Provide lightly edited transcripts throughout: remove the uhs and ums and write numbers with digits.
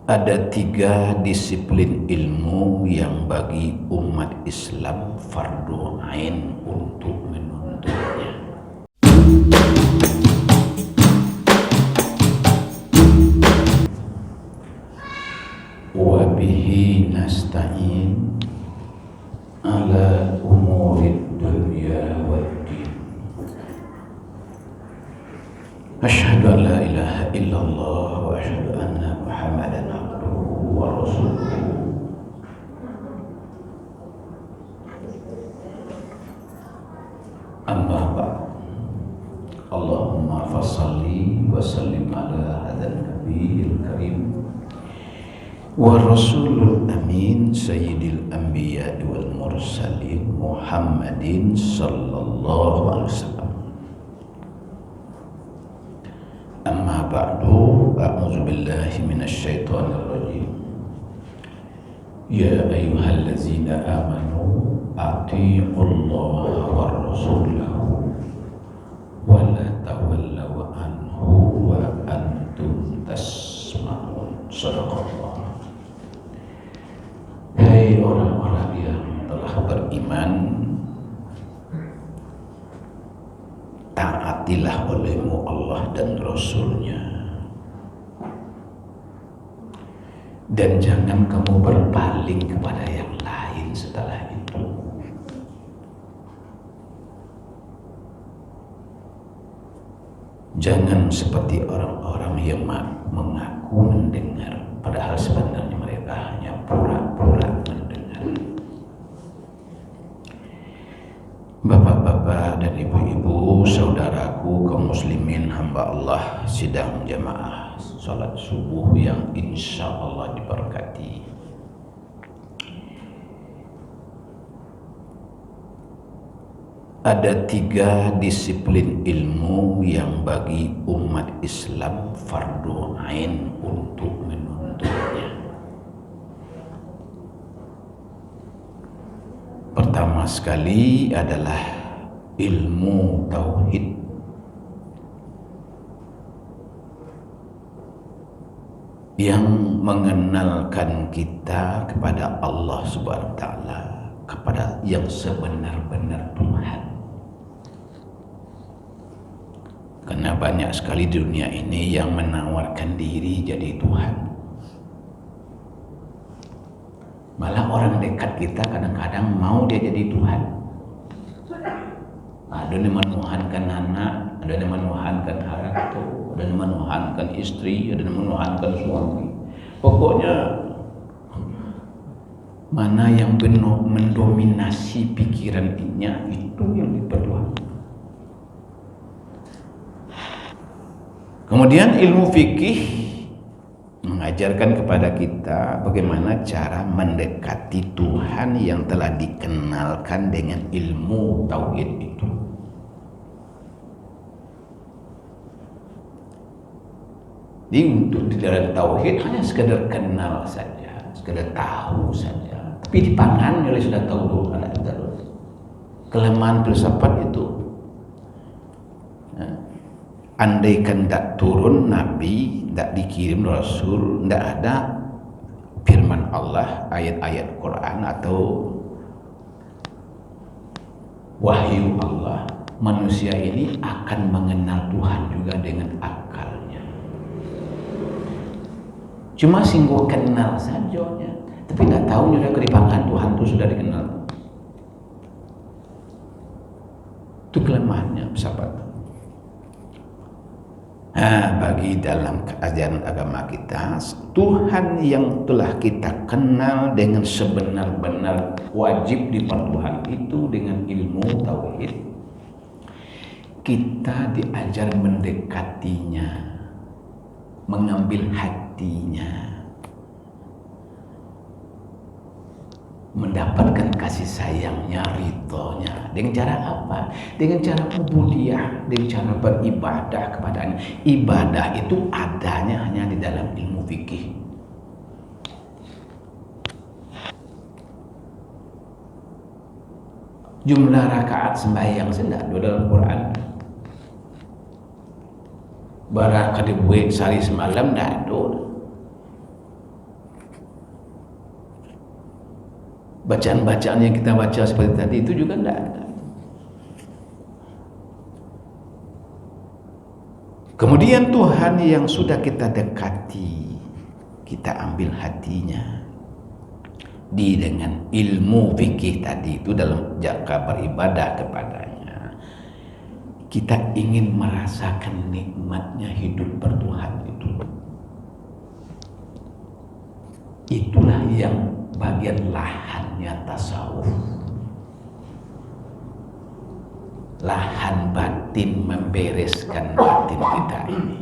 Ada 3 disiplin ilmu yang bagi umat Islam fardu ain untuk menuntutnya. Wa bihi nasta'in ala umurid dunya waddin. Asyhadu an la ilaha illallah wa asyhadu anna Muhammadan abduhu wa rasuluhu. Amma ba'd. Allahumma fassalli wa sallim ala hadzal nabiyil karim wa rasulul amin sayyidil anbiya wal mursalin Muhammadin sallallahu alaihi wasallam. Amma ba'du, a'udzu billahi minasy syaithanir rajim. Ya ayyuhallazina amanu athi'ullaha war rasulahu wa la tawallaw anhu wa antum tasma'un. Shadaqallah. Hai orang-orang yang telah beriman, taatilah olehmu Allah dan Rasulnya, dan jangan kamu berpaling kepada yang lain setelah itu. Jangan seperti orang-orang yang mengaku mendengar, padahal sebenarnya mereka hanya pura-pura mendengar. Bapak-bapak dan ibu-ibu, saudaraku kaum muslimin hamba Allah, sidang jamaah salat subuh yang insya Allah diberkati. Ada 3 disiplin ilmu yang bagi umat Islam fardu ain untuk menuntutnya. Pertama sekali adalah ilmu tauhid, yang mengenalkan kita kepada Allah Subhanahu wa taala, kepada yang sebenar-benar Tuhan. Karena banyak sekali di dunia ini yang menawarkan diri jadi Tuhan. Malah orang dekat kita kadang-kadang mau dia jadi Tuhan. Ada yang menuhankan anak, ada yang menuhankan harta, ada yang menuhankan istri, ada yang menuhankan suami. Pokoknya mana yang benar mendominasi pikirannya itu yang diperlukan. Kemudian ilmu fikih mengajarkan kepada kita bagaimana cara mendekati Tuhan yang telah dikenalkan dengan ilmu tauhid itu. Jadi untuk di dalam tauhid hanya sekedar kenal saja, sekedar tahu saja. Tapi dipangan oleh sudah tahu anak terus. Kelemahan filsafat itu. Andaikan tak turun Nabi, tak dikirim Rasul, tak ada firman Allah, ayat-ayat Quran atau wahyu Allah, manusia ini akan mengenal Tuhan juga dengan akalnya. Cuma singgung kenal saja, tapi tak tahu juga keripangan Tuhan itu sudah dikenal. Itu kelemahannya sahabat. Bagi dalam ajaran agama kita, Tuhan yang telah kita kenal dengan sebenar-benar wajib dipertuhan itu dengan ilmu tauhid. Kita diajar mendekatinya, mengambil hatinya, mendapatkan kasih sayangnya, ridhonya. Dengan cara apa? Dengan cara ubudiyah, dengan cara beribadah kepadanya. Ibadah itu adanya hanya di dalam ilmu fikih. Jumlah rakaat sembahyang sendak dalam Quran. Barakah dibuat sehari semalam dah ada. bacaan-bacaan yang kita baca seperti tadi itu juga tidak ada. Kemudian Tuhan yang sudah kita dekati, kita ambil hatinya dengan ilmu fikih tadi itu dalam jangka beribadah kepadanya. Kita ingin merasakan nikmatnya hidup bertuhan itu. Itulah yang bagian lahannya tasawuf. Lahan batin, membereskan batin kita ini.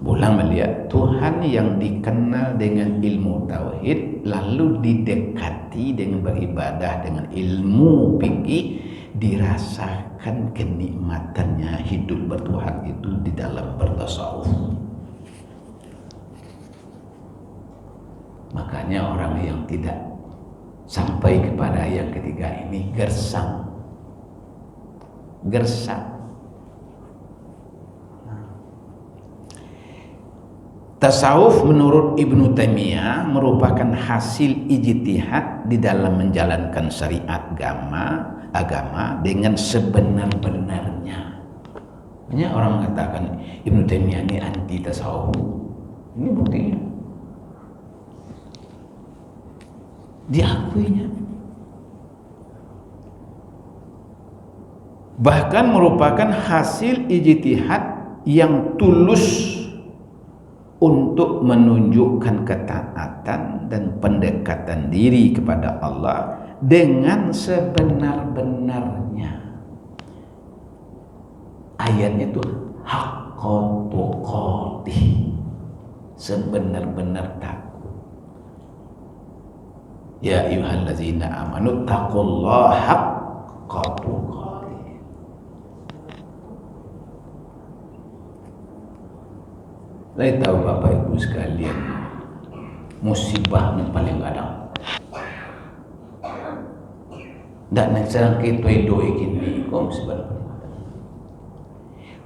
Ulang melihat Tuhan yang dikenal dengan ilmu tauhid, lalu didekati dengan beribadah dengan ilmu fikih, dirasakan kenikmatannya hidup bertuhan itu di dalam bertasawuf. Makanya orang yang tidak sampai kepada yang ketiga ini gersang. Tasawuf menurut Ibnu Taimiyah merupakan hasil ijtihad di dalam menjalankan syariat agama dengan sebenar-benarnya. Banyak orang mengatakan Ibnu Taimiyah ini anti tasawuf. Ini buktinya. Diakuinya. Bahkan merupakan hasil ijtihad yang tulus untuk menunjukkan ketaatan dan pendekatan diri kepada Allah dengan sebenar-benarnya. Ayatnya itu haqqa tuqatih, sebenar-benar takut. Ya ayyuhallazina amanu taqullaha haqqa tuqatih. Saya tahu Bapak Ibu sekalian, musibah yang paling kadang. Dan sekarang kita itu ini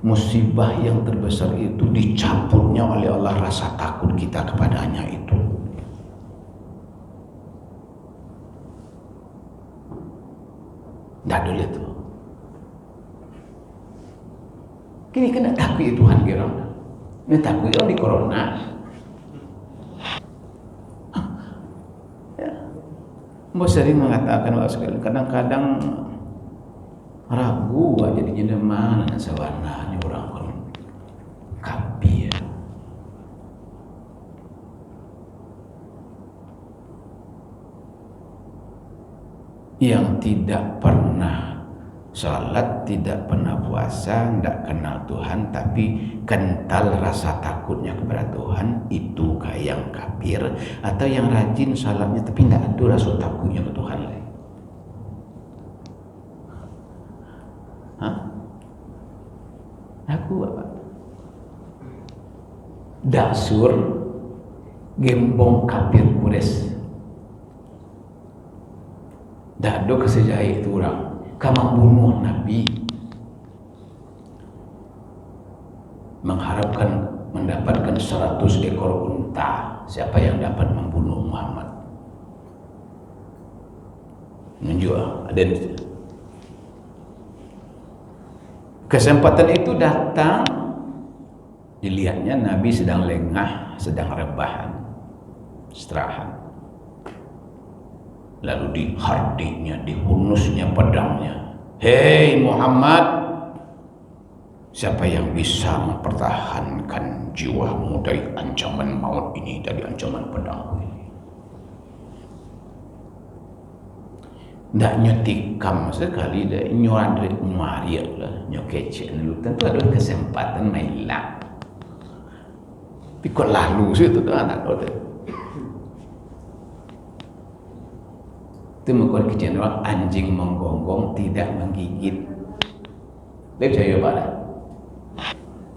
musibah yang terbesar itu dicabutnya oleh Allah rasa takut kita kepadanya itu. Tidak dulu itu. Kini kena takut Tuhan kira. Ini takut orang di corona. Ya. Mbak sering mengatakan kadang-kadang ragu aja di mana sawana ini orang kan kapi ya. Yang tidak pernah salat, tidak pernah puasa, tidak kenal Tuhan, tapi kental rasa takutnya kepada Tuhan, itu kayak yang kafir. Atau yang rajin salatnya tapi tidak ada rasa takutnya ke Tuhan lagi. Hah? Aku apa? Dasur gembong kafir Quraisy. Dado kesejahit itu orang kamu bunuh Nabi, mengharapkan mendapatkan 100 ekor unta. Siapa yang dapat membunuh Muhammad? Menjual. Ada kesempatan itu datang, dilihatnya Nabi sedang lengah, sedang rebahan, istirahat. Lalu dihardiknya, dihunusnya pedangnya. Hei Muhammad, siapa yang bisa mempertahankan jiwamu dari ancaman maut ini, dari ancaman pedang ini? Tidak nyotikam sekali, dah nyuari lah, nyokece dulu. Tentu ada kesempatan mailak. Tapi kok lalu sih itu anak itu. Itu mengikut kejadian orang anjing menggonggong tidak menggigit. Lep saya Pak.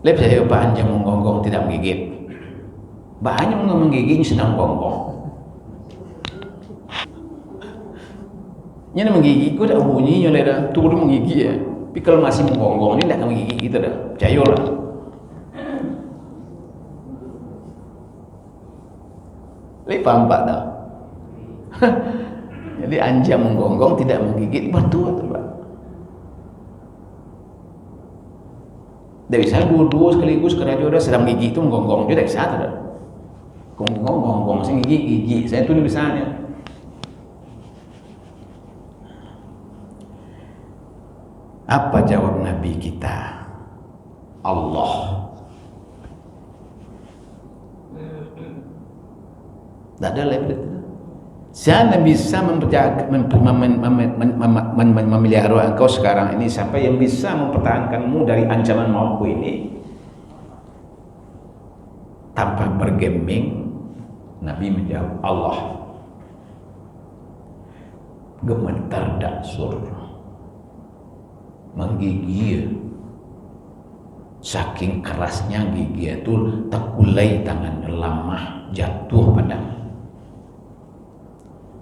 Lep saya Pak, anjing menggonggong tidak menggigit. Banyak menggigitnya sedang gonggong. Ini menggigit, kau tak bunyi oleh dah turun menggigit ya. Tapi kalau masih menggonggong ini tidak akan menggigit kita dah. Percayalah. Lep paham Pak dah. Jadi anjing menggonggong tidak menggigit batu atau Pak. Tidak bisa dua-dua sekaligus karena dia udah sedang gigi itu menggonggong juga tidak bisa tidak. Gonggong sih gigi saya tulis misalnya. Apa jawab Nabi kita? Allah. Tidak ada lain. Saya bisa memelihara engkau sekarang ini. Siapa yang bisa mempertahankanmu dari ancaman mautku ini tanpa bergeming? Nabi menjawab Allah. Gemetar Daksur, menggigil. Saking kerasnya gigi itu terkulai tangannya, lemah jatuh padanya.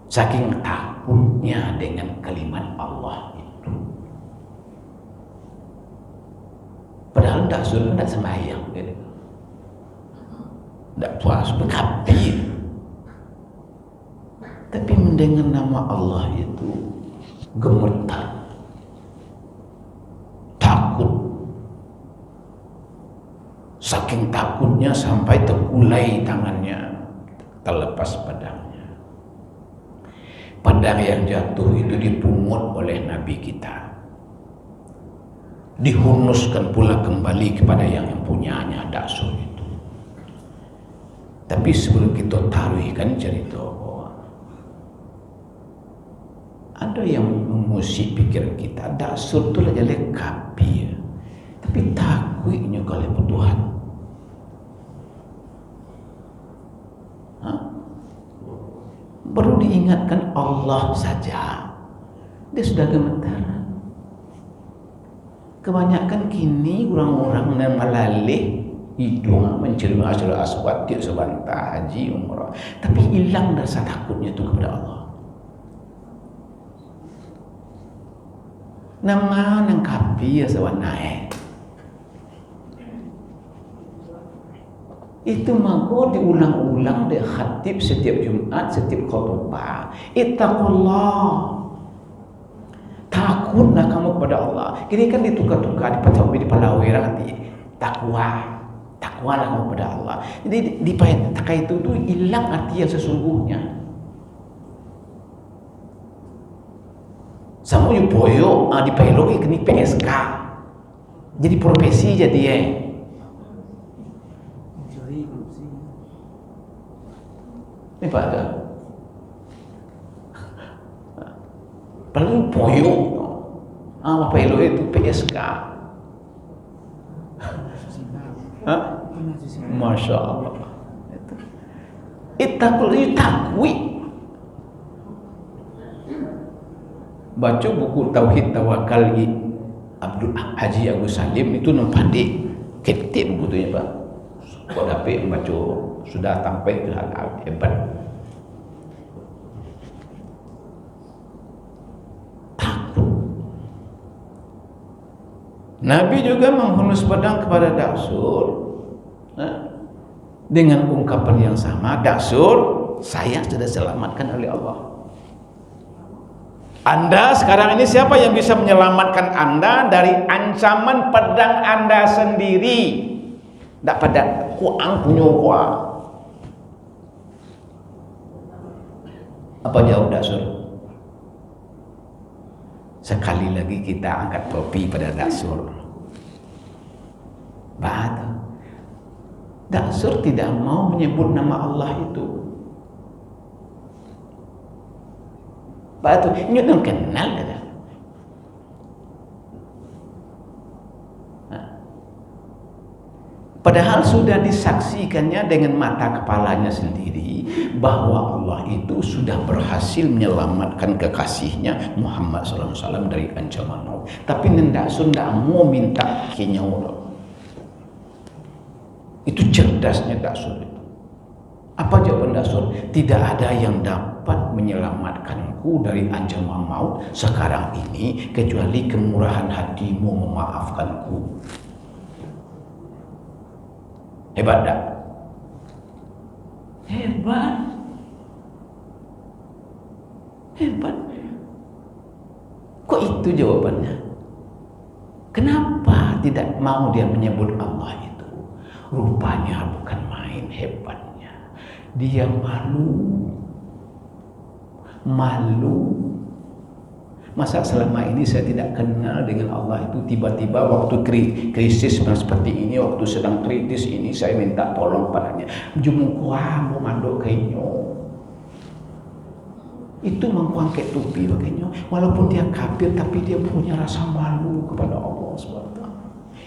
Saking takutnya dengan kalimat Allah itu. Padahal Daksur tidak sembahyang, tidak puas berkapi, tapi mendengar nama Allah itu gemetar, takut. Saking takutnya sampai terkulai tangannya, terlepas pedangnya. Pedang yang jatuh itu dipungut oleh Nabi kita, dihunuskan pula kembali kepada yang punyanya Daksur itu. Tapi sebelum kita taruhkan cerita, ada yang mengusik pikiran kita. Daksur itu aja lengkap ya, tapi takutnya kalau Tuhan. Baru diingatkan Allah saja, dia sudah gemetar. Kebanyakan kini orang-orang yang melalih hidung mencari Hajar Aswad tiap sebantah haji umrah, tapi hilang rasa takutnya itu kepada Allah. Nama nang kapi ya sawan naik. Itu mau diulang-ulang di khatib setiap Jumat, setiap khutbah. Ittaqullah. Takutlah kamu kepada Allah. Kini kan ditukar-tukar, di palawira nanti. Takwalah kamu kepada Allah. Jadi di takai itu tuh hilang arti yang sesungguhnya. Sama yu poyo di pelo kini PSK. Jadi profesi jadi ya. Ini pada paling poyo apa itu PSK. Masya Allah. Ittaqul takwi. Baca buku Tauhid Tawakal Abdul Haji Agus Salim itu nempati ketip bukunya Pak. Kau dapat membaca sudah sampai ke hal hebat. Takut. Nabi juga menghunus pedang kepada Daksur dengan ungkapan yang sama. Daksur, saya sudah selamatkan oleh Allah. Anda sekarang ini siapa yang bisa menyelamatkan Anda dari ancaman pedang Anda sendiri? Tak pada kuang punya kuang. Apa jawab Daksur? Sekali lagi kita angkat topi pada Daksur. Batu. Daksur tidak mau menyebut nama Allah itu. Batu, ini orang kenal dah. Padahal sudah disaksikannya dengan mata kepalanya sendiri bahwa Allah itu sudah berhasil menyelamatkan kekasihnya Muhammad SAW dari ancaman maut. Tapi Daksur tidak mau minta kenyawa. Itu cerdasnya Daksur itu. Apa jawaban Daksur? Tidak ada yang dapat menyelamatkanku dari ancaman maut sekarang ini kecuali kemurahan hatimu memaafkanku. Hebat tak? Hebat. Hebat. Kok itu jawabannya? Kenapa tidak mau dia menyebut Allah itu? Rupanya bukan main hebatnya. Dia malu. Masa selama ini saya tidak kenal dengan Allah itu, tiba-tiba waktu krisis seperti ini, waktu sedang kritis ini, saya minta tolong padanya. Jumukwa mau mandok kainyo. Itu mengkuangket tupi pakainya. Walaupun dia kafir, tapi dia punya rasa malu kepada Allah SWT.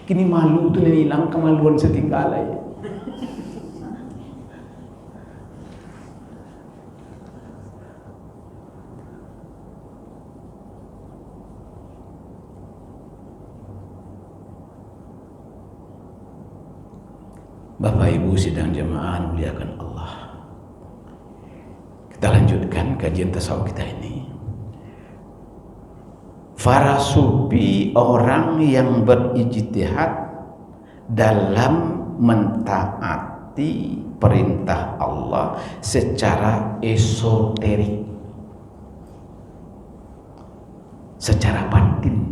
Kini malu itu hilang, kemaluan setinggal aja. Bapak Ibu sidang jemaah muliakan Allah. Kita lanjutkan kajian tasawuf kita ini. Para sufi orang yang berijtihad dalam mentaati perintah Allah secara esoterik, secara batin.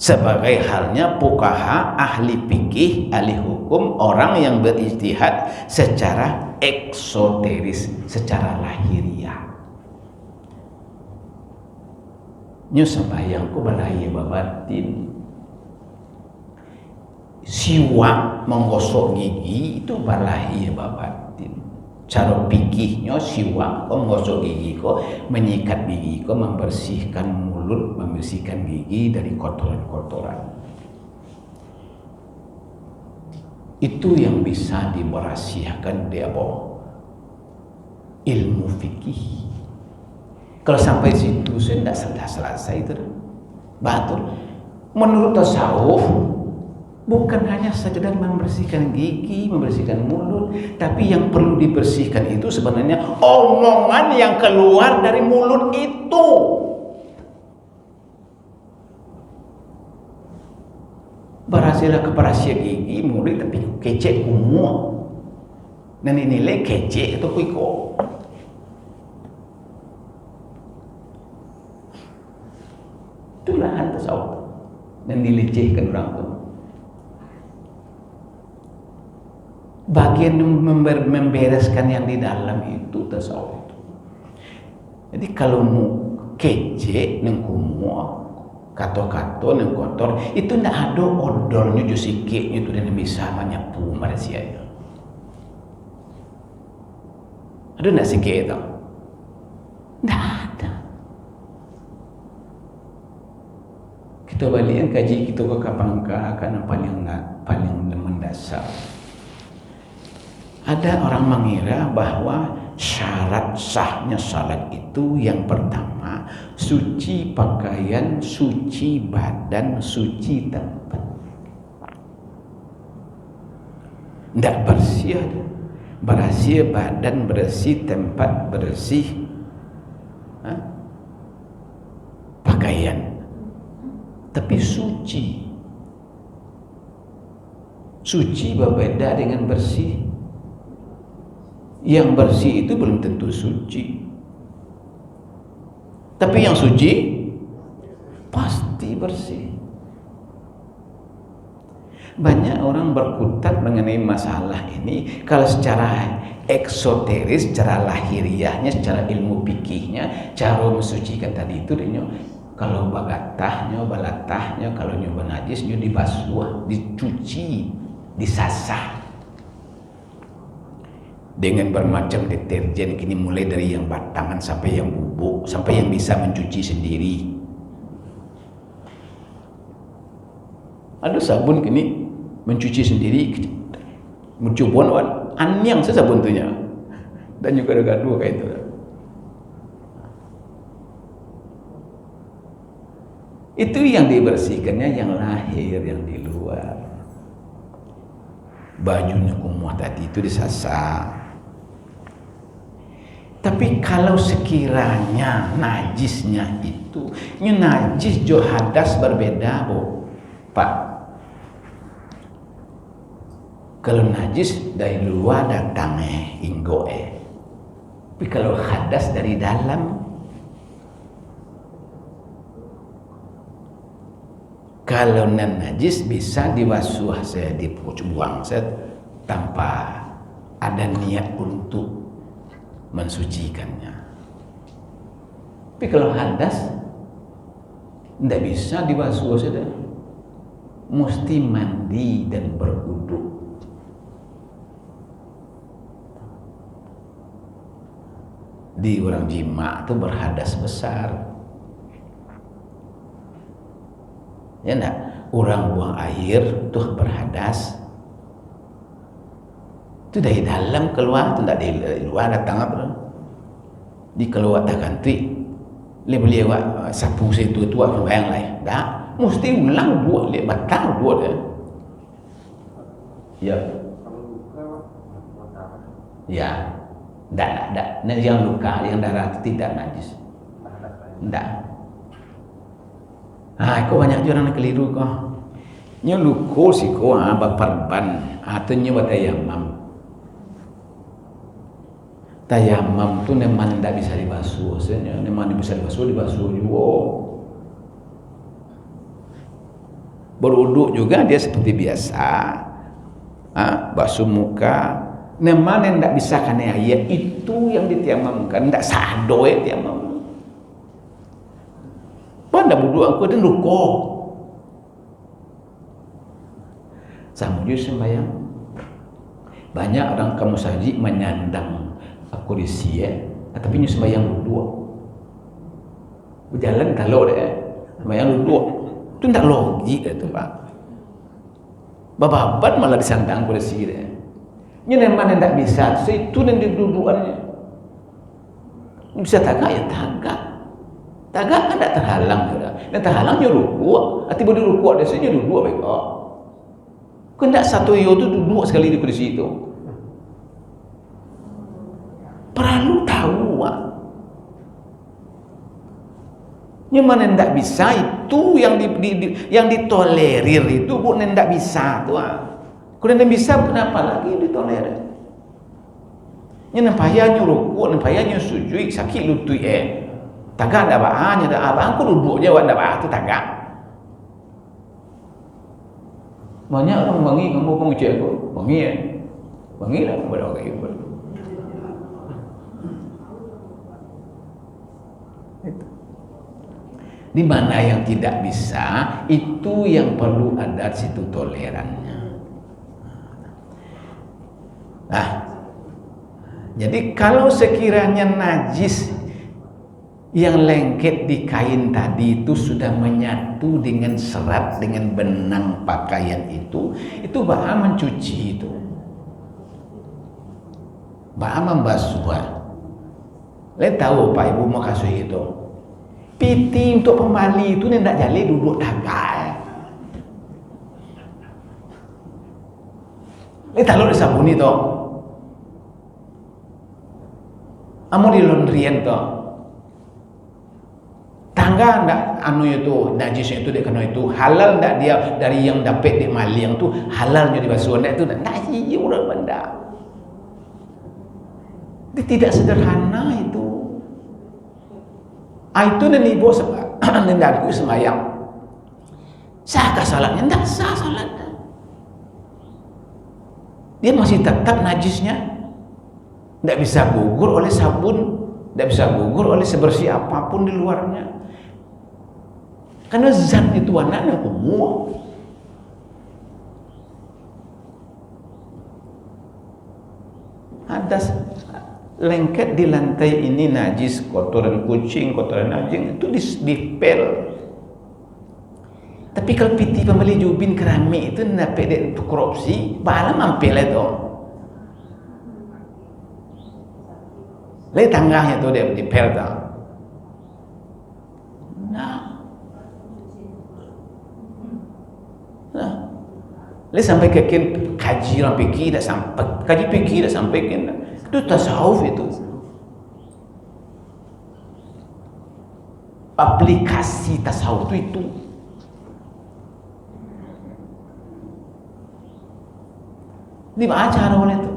Sebagai halnya fuqaha, ahli fikih, ahli hukum, orang yang berijtihad secara eksoteris, secara lahiriah. Nyo sembahyang ku balai babatin. Siwak menggosok gigi itu balai babatin. Cara pikihnya siwak kok menggosok gigi kok, menyikat gigi kok, membersihkan mulut, membersihkan gigi dari kotoran-kotoran. Itu yang bisa dimerahasiakan dia ilmu fikih. Kalau sampai situ saya tidak selesai itu. Betul. Menurut tasawuf bukan hanya sekedar membersihkan gigi, membersihkan mulut, tapi yang perlu dibersihkan itu sebenarnya omongan yang keluar dari mulut itu. Berhasilnya keperasia gigi, mulut tapi kece umum. Dan nilai kece itu kuiko. Itulah tasawuf. Dan dilecehkan orang itu. Bagian membereskan yang di dalam itu tasawuf. Jadi kalau mau kece neng kumuh, kato-kato neng kotor, itu ndak ada odornya jusiknya itu dan bisa menyapu manusia itu. Ada ndak sikit itu? Ndak ada. Kita balik kaji kita ke kapangka karena paling mendasar. Ada orang mengira bahwa syarat sahnya salat itu yang pertama suci pakaian, suci badan, suci tempat. Tidak bersih ada. Bersih badan, bersih tempat, bersih pakaian. Tapi suci. Suci berbeda dengan bersih. Yang bersih itu belum tentu suci. Tapi yang suci pasti bersih. Banyak orang berkutat mengenai masalah ini. Kalau secara eksoteris, secara lahiriahnya, secara ilmu fikihnya, cara mensucikan tadi itu kalau bagatahnya, balatahnya, kalau nyoba najis, nyoba dibasuh, dicuci, disasah dengan bermacam deterjen. Kini mulai dari yang batangan sampai yang bubuk, sampai yang bisa mencuci sendiri. Ada sabun kini mencuci sendiri, mencubon anyang sabun tuhnya, dan juga ada gaduh kayak itu. Itu yang dibersihkannya yang lahir, yang di luar. Bajunya kumuh tadi itu disasar. Tapi kalau sekiranya najisnya itu, najis jo hadas berbeda, Pak. Kalau najis dari luar datangnya inggo Tapi kalau hadas dari dalam, kalau najis bisa dibasuh saya, dibuang saya tanpa ada niat untuk mensucikannya. Tapi kalau hadas tidak bisa dibasuh saja, mesti mandi dan berwudu. Di orang jima itu berhadas besar, ya enggak? Orang buang air tuh berhadas, itu dari dalam keluar, itu enggak dari luar datang apa? Di keluar tak ganti, boleh buat sapu situ tua yang lain, enggak? Mesti ulang dua, batang dua dia. Ya. Ya. Tidak. Yang luka, yang darah tidak najis. Tidak. Kau banyak orang keliru kau. Nya luka sih kau baparban, atau nya batayamam. Tayamam tu memang tidak bisa dibasuh, sebenarnya memang bisa dibasuh juga. Berwuduk juga dia seperti biasa. Basuh muka. Memang yang tidak bisa karena ayat itu yang ditiamamkan, tidak sado ya tiamam. Pada budu aku ada luka. Sama juga sembahyang. Banyak orang kamu saji menyandang aku di sini, tapi nyu sembahyang berdua. Berjalan kalau deh, sembahyang berdua. Itu tidak logik itu Pak. Babat malah disandang kursi deh. Ini memang tidak bisa, itu yang didudukannya. Bisa tagak ya tagak. Tagak kan tidak terhalang juga. Dan terhalangnya rukuk. Arti boleh rukuk ada sini duduk baik. Kan tidak satu yo itu duduk sekali di kursi itu. Perlu tahu. Ini mana tidak bisa itu yang ditolerir itu bukan tidak bisa tuh. Kalau tidak bisa, kenapa lagi ditolerir? Ini nampaknya nyuruh, nampaknya sujud, sakit lutut tagak ada bahannya, ada abang aku duduknya ada bah itu tagak. Banyak orang bangi kamu pengucap aku, bangi lah kepada orang itu. Di mana yang tidak bisa, itu yang perlu ada situ tolerannya. Jadi kalau sekiranya najis yang lengket di kain tadi itu sudah menyatu dengan serat, dengan benang pakaian itu bahan mencuci itu. Bahan membasuh. Lihat tahu Pak Ibu mau kasih itu. Piti untuk pemali itu tidak jadi duduk tagak. Lihat tahu disabuni itu. Amo di laundryan to. Tangga ndak itu najisnya itu kena itu halal ndak dia dari yang dapat di maliang tu halalnya dibasuh ndak itu ndak iya orang benda. Itu tidak sederhana itu. Itu dan ibu sebab ndak aku sembahyang. Sahkah salatnya? Ndak sah salatnya. Dia masih tetap najisnya. Tidak bisa gugur oleh sabun, tidak bisa gugur oleh sebersih apapun di luarnya. Karena zat itu anaknya umum. Ada lengket di lantai ini najis, kotoran kucing, kotoran anjing itu dipel. Tapi kalau piti pembeli jubin keramik itu dapat untuk korupsi, bahala mampil itu. Lihat tangganya tu dia di pelta. Lihat sampai ke kaji orang fikih dah sampai, kaji fikih dah sampai ke itu tasawuf itu. Aplikasi tasawuf itu. Dibaca oleh itu.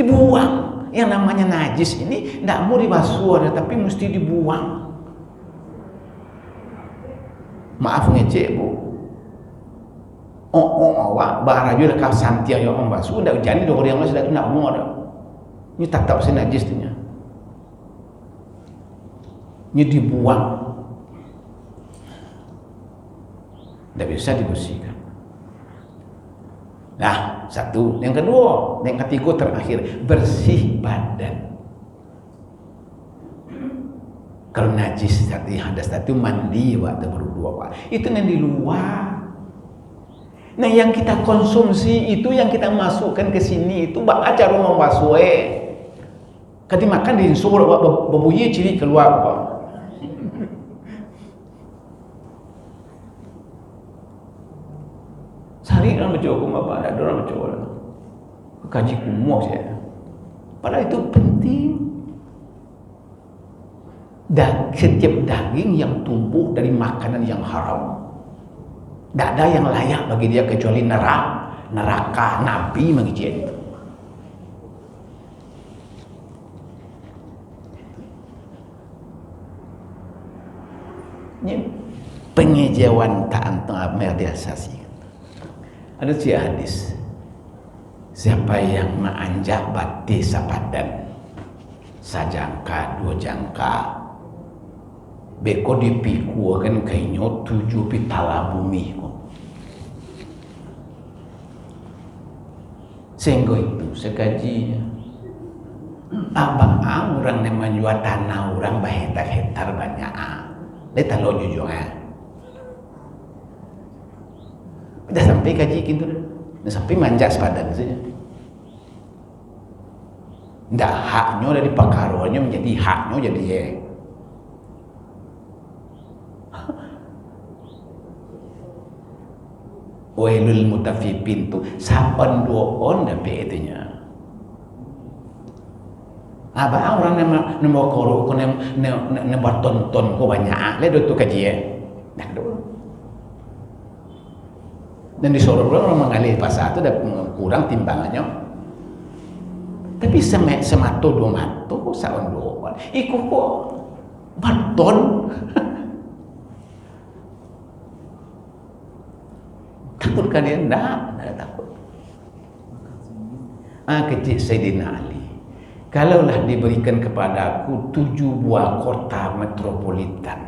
Dibuang. yang namanya najis ini tidak mau dibasuh tapi mesti dibuang. Maaf ngecek bu. Awak baraju dekat santia yang orang basuh tidak jadi orang yang sudah nak mau ada. Ini tak tahu najis tu nya. Ini dibuang. Tidak bisa dibersihkan. Nah, satu. Yang kedua, yang ketiga terakhir, bersih badan. Kalau najis tadi hadas tadi mandi waktu berdua, itu yang di luar. Nah, yang kita konsumsi itu, yang kita masukkan ke sini itu bak aja rumah waswe. Kadi makan di insur berbunyi ciri keluar apa. Sehari orang mencoba apa, ada orang mencoba. Kaji kumuh saya. Padahal itu penting. Dan setiap daging yang tumbuh dari makanan yang haram, tidak ada yang layak bagi dia kecuali neraka Nabi mengizinkan itu. Ini pengejauhan tak media sosial. Ada hadis, siapa yang menanjak bati sepadan sajangka dua jangka beko dipikuakan kainyo 7 pitala bumi sehingga itu segajinya abang orang yang menjual tanah orang berhektar-hektar banyak dia tahu jujur udah sampai gaji gitu udah sampai manjak sepadan saja ndak haknya dari pakaruannya menjadi haknya jadi wailul mutaffifin tu sapan doon dapat itunya. Abang orang yang mau korup ko yang bertonton ko banyak le tu kaji nak do. Dan disuruh orang mengalih pasar tu dah kurang timbangannya. Tapi semato dua mato saon doon. Iku ko berton. Takut kalian? Tidak takut. Kecil Sayyidina Ali. Kalaulah diberikan kepada aku 7 buah kota metropolitan,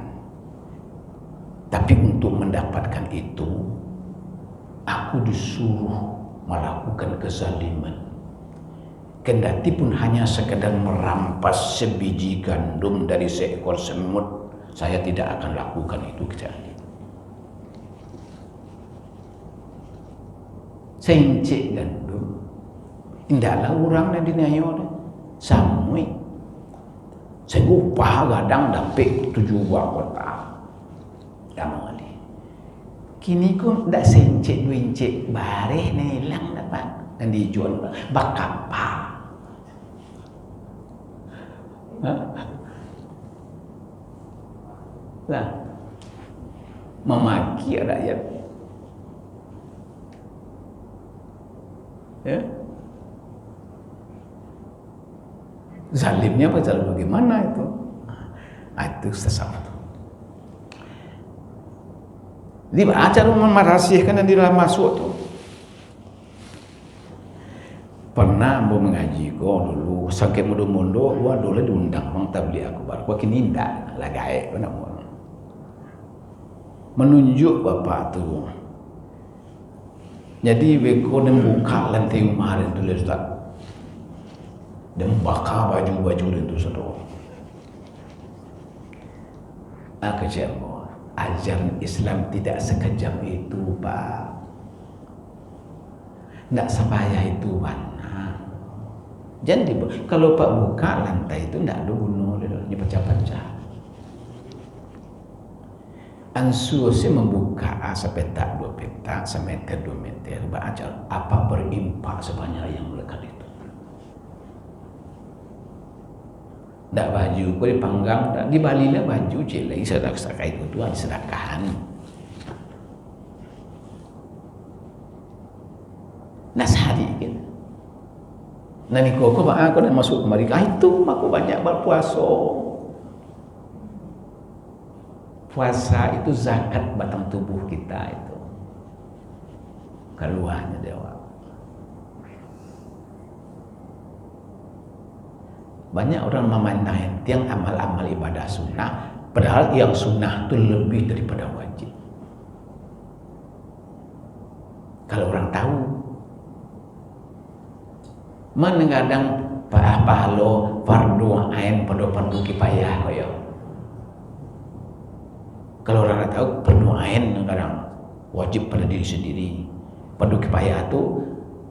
tapi untuk mendapatkan itu, aku disuruh melakukan kezaliman. Kendati pun hanya sekedar merampas sebiji gandum dari seekor semut, saya tidak akan lakukan itu kecuali. Sencik gandum indahlah orang yang dinayo samui segupah gadang dapat 7 buah kota lama kali kini ku tak sencik 2 incik bareh nelang dapat dan dijual bakapa lah memaki rakyat ya. Zalimnya apa zalim bagaimana itu? Itu sesuatu. Di acara memerahasiakan dan di dalam masuk tu. Pernah mau mengaji ko dulu sakit mudo-mudo gua dulu diundang bang tabligh akbar. Gua kini ndak lagai benar. Menunjuk bapak tu. Jadi beko dan buka lantai rumah dan tulis tak dan bakar baju-baju itu saudara. Aku cakap ajaran Islam tidak sekejam itu pak. Tidak sepayah itu mana. Jadi kalau pak buka lantai itu tidak ada bunuh dia pecah-pecah. Ansusi membuka sepetak 2 petak, semeter 2 meter, baca apa berimpak sebanyak yang melekat itu. Tak baju, kau dipanggang, tak di Bali lah baju jelek, sedekah itu tuan sedekahan. Nasari kan, Nah ni kok aku dah masuk kemari. Itu aku banyak berpuasa. Puasa itu zakat batang tubuh kita itu. Keluarnya dewa. Banyak orang memandang yang amal-amal ibadah sunnah, padahal yang sunnah itu lebih daripada wajib. Kalau orang tahu, mana kadang pahala fardu ain pada fardu kifayah koyo. Kalau orang tahu fardu ain kadang wajib pada diri sendiri. Fardu kifayah tu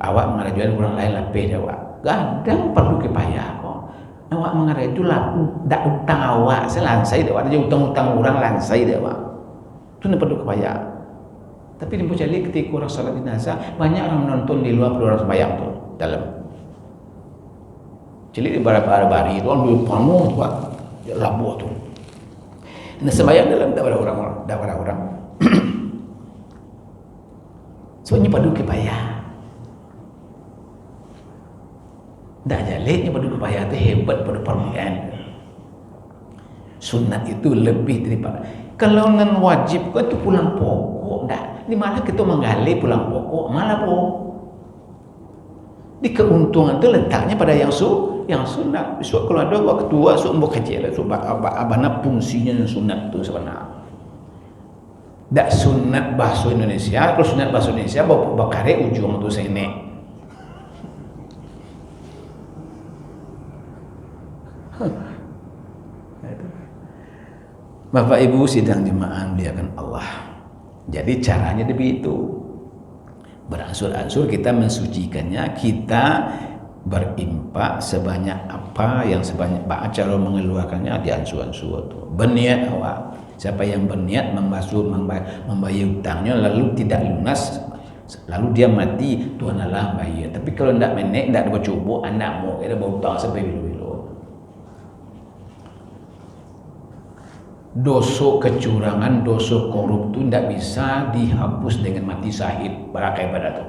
awak mengajukan orang lain lebih awak. Kadang fardu kifayah kok. Awak mengajukan itu lah dak utang awak selansai dak ada utang-utang orang lansai dak awak. Itu fardu kifayah. Tapi di Bocali ketika orang salat jenazah banyak orang menonton di luar orang sembahyang tu dalam. Jadi di bari itu orang penuh buat labu tu. Nah sembahyang dalam tak ada orang. Soalnya padu kifayah. Dah jalannya padu kifayah tu hebat pada permukaan. Sunat itu lebih daripada kalau non wajib itu pulang pokok dah. Di mana kita menggali pulang pokok malah pokok. Di keuntungan itu letaknya pada yang sunat. So kalau ada waktu tua so mbok kecil so abana fungsinya yang sunat itu sebenarnya. Dak sunat bahasa Indonesia, kalau sunat bahasa Indonesia bakare ujung tu sene. Bapak Ibu sidang jemaah muliakan Allah. Jadi caranya begitu. Beransur-ansur kita mensucikannya, kita berimpak sebanyak apa yang sebanyak cara mengeluarkannya di ansur-ansur itu. Berniat awak. Siapa yang berniat membayar utangnya lalu tidak lunas, lalu dia mati, Tuhan Allah bayar. Tapi kalau tidak menek, tidak ada bercuba, anakmu kita berhutang sampai bilu-bilu. Dosa kecurangan, dosa korup itu tidak bisa dihapus dengan mati syahid berakai pada itu.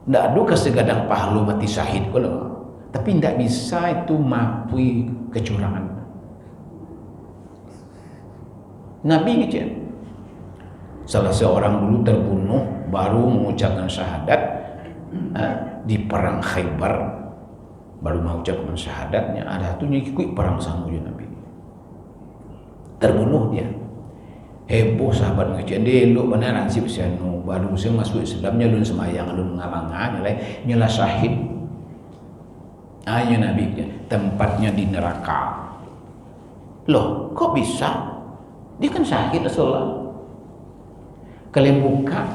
Tidak ada kesegadang pahala mati syahid kalau, tapi tidak bisa itu mapui kecurangan. Nabi gitu. Salah seorang dulu terbunuh baru mengucapkan syahadat di perang Khaybar. Baru mengucapkan syahadatnya, ada satunya ikut perang sama juga Nabi. Terbunuh dia. Heboh sahabat ngecek dia lu benar ansip sianu baru saya masuk Islamnya lu semayang lu ngalangan nyala syahid. Ayo Nabi tempatnya di neraka. Loh, kok bisa? Dia kan syahid Rasulullah. Kalian buka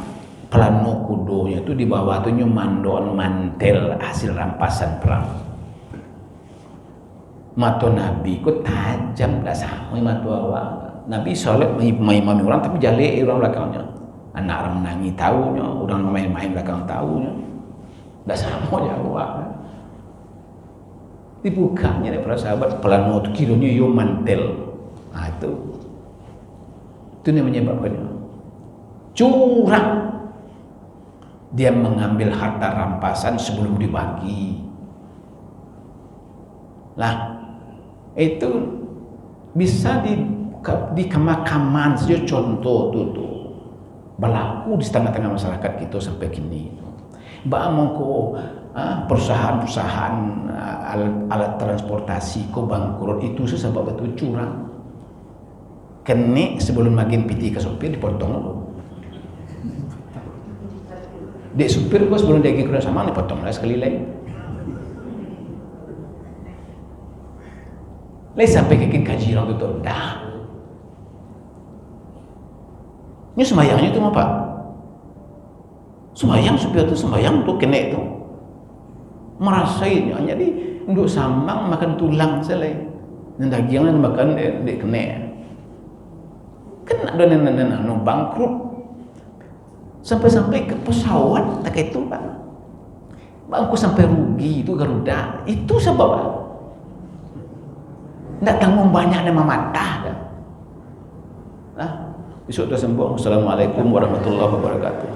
plano kudonya itu di bawah tuh mandon mantel hasil rampasan perang. Mata Nabi ku tajam dah sama mata awak. Nabi solat mengimami orang tapi jalik orang belakangnya. Anak orang menangi tahunya, orang main-main belakang tahunya. Dah sama je awak. Dibukanya daripada sahabat pelano tu kiranya yo mantel. Itu yang menyebabkannya. Curang. Dia mengambil harta rampasan sebelum dibagi. Lah itu bisa di kemakaman saja contoh tu berlaku di tengah-tengah masyarakat kita sampai kini. Mongko perusahaan-perusahaan alat transportasi ko bangkrut itu sebab itu curang. Kene sebelum makin piti ke sopir dipotong dulu. Dek supir ko sebelum dia kira sama dipotong lah sekali lagi. Lai sampai ke kaji orang itu dah. Ini sembahyangnya itu apa? Sembahyang supaya itu sembahyang untuk kena itu. Merasain jadi untuk sambang makan tulang selai. Dan dagingnya makan dek kena. Kan ada nenek-nenek bangkrut. Sampai-sampai ke pesawat tak itu Pak. Bangku sampai rugi itu Garuda. Itu sebab tidak tanggung banyak nama mata dah. Besok dah sembuh. Assalamualaikum warahmatullahi wabarakatuh.